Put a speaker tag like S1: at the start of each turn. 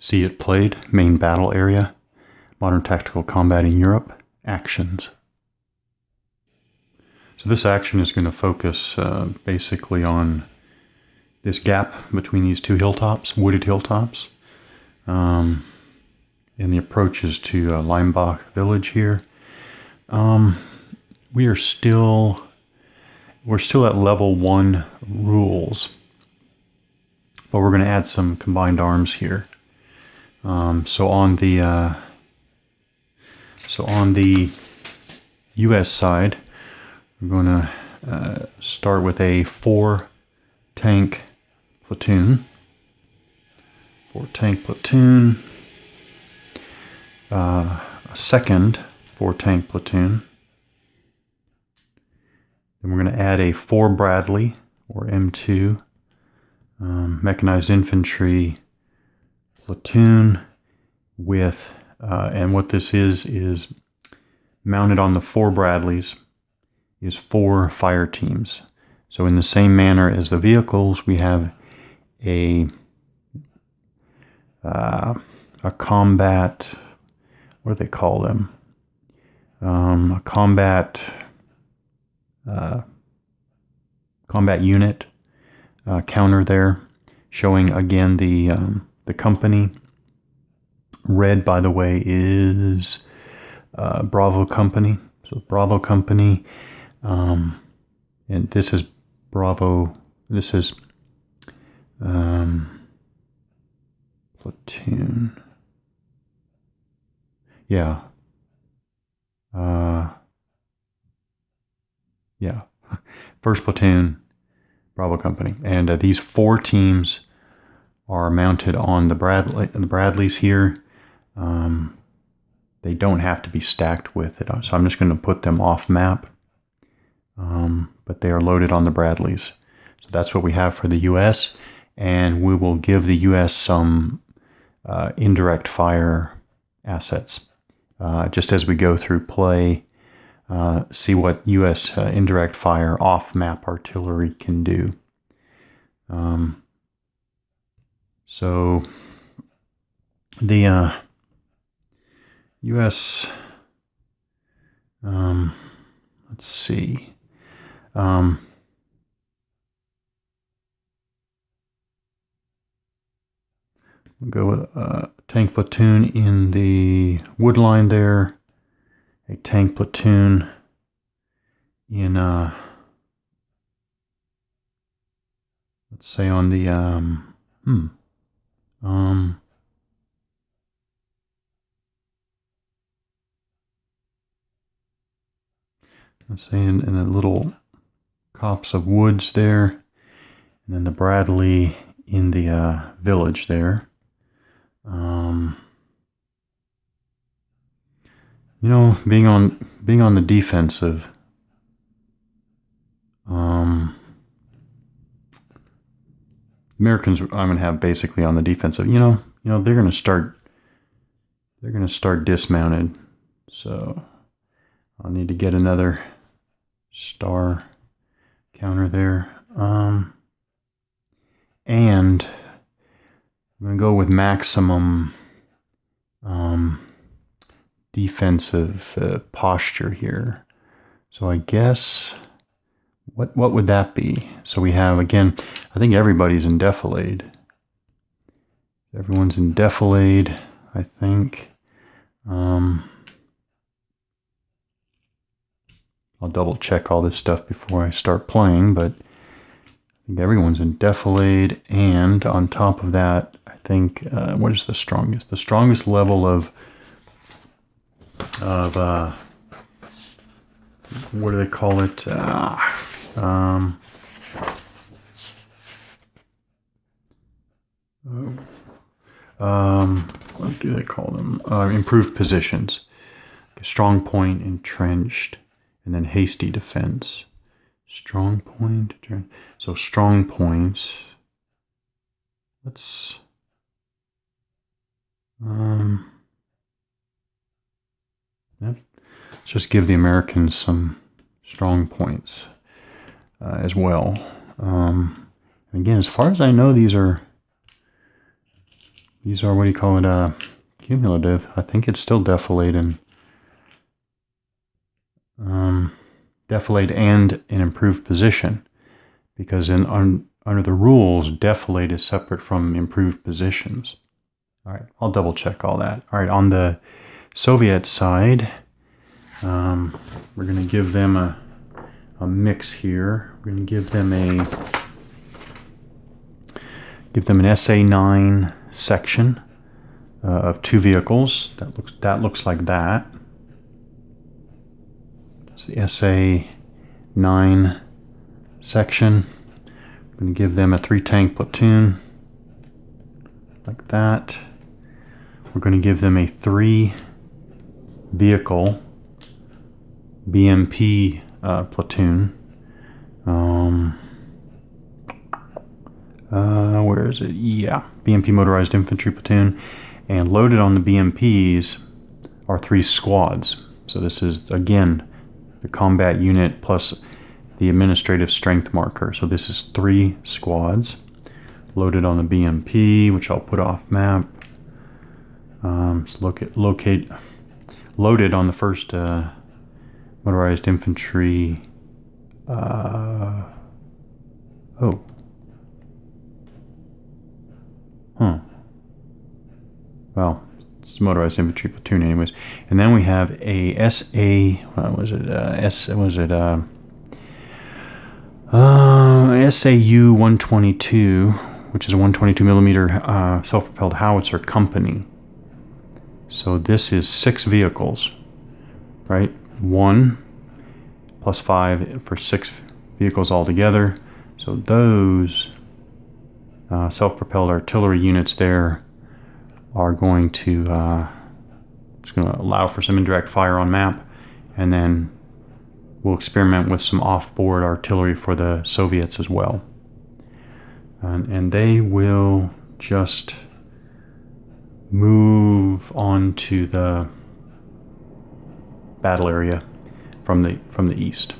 S1: See it played, main battle area, modern tactical combat in Europe, actions. So this action is going to focus basically on this gap between these two hilltops, wooded hilltops. And the approach is to Leimbach village here. We're still at level 1 rules, but we're going to add some combined arms here. So on the U.S. side, we're going to start with a 4-tank platoon. 4-tank platoon. A second 4-tank platoon. Then we're going to add a 4 Bradley or M2 mechanized infantry platoon with, and what this is mounted on the 4 Bradleys is 4 fire teams. So in the same manner as the vehicles, we have a combat, what do they call them? A combat unit counter there, showing again the company. Red, by the way, is Bravo Company. So Bravo Company, and this is Bravo. This is platoon. Yeah. Yeah. First platoon, Bravo Company. And these 4 teams are mounted on the Bradleys here. They don't have to be stacked with it, so I'm just going to put them off map. But they are loaded on the Bradleys. So that's what we have for the U.S. And we will give the U.S. some indirect fire assets. Just as we go through play, see what U.S. Indirect fire off-map artillery can do. So the U.S. Let's see. We'll go with a tank platoon in the wood line there. A tank platoon in, let's say on the, let's say in the little copse of woods there, and then the Bradley in the village there. You know, being on the defensive, Americans I'm gonna have basically on the defensive. You know, they're gonna start dismounted. So I'll need to get another star counter there. And I'm going to go with maximum defensive posture here. So I guess, what would that be? So we have, again, I think everybody's in defilade. Everyone's in defilade, I think. I'll double check all this stuff before I start playing, but I think everyone's in defilade, and on top of that, I think, what is the strongest? The strongest level of what do they call it? What do they call them? Improved positions. Strong point, entrenched, and then hasty defense. Strong point. So strong points. Let's just give the Americans some strong points as well. Again, as far as I know, these are these are, what do you call it, cumulative. I think it's still defilade and defilade and an improved position, because under the rules, defilade is separate from improved positions. All right, I'll double check all that. All right, on the Soviet side, we're going to give them a mix here. We're going to give them an SA9 section of 2 vehicles. That looks like that. It's the SA9 section. I'm going to give them a 3-tank platoon, like that. We're going to give them a 3-vehicle BMP platoon. Where is it? Yeah, BMP motorized infantry platoon. And loaded on the BMPs are 3 squads. So this is, again, the combat unit plus the administrative strength marker. So this is 3 squads loaded on the BMP, which I'll put off map. Locate loaded on the first motorized infantry. Well, it's motorized infantry platoon anyways. And then we have a SAU 122, which is a 122 millimeter self-propelled howitzer company. So this is 6 vehicles, right? 1 plus 5 for 6 vehicles altogether. So those self-propelled artillery units there are going to it's going to allow for some indirect fire on map, and then we'll experiment with some off-board artillery for the Soviets as well. And they will just move on to the battle area from the east.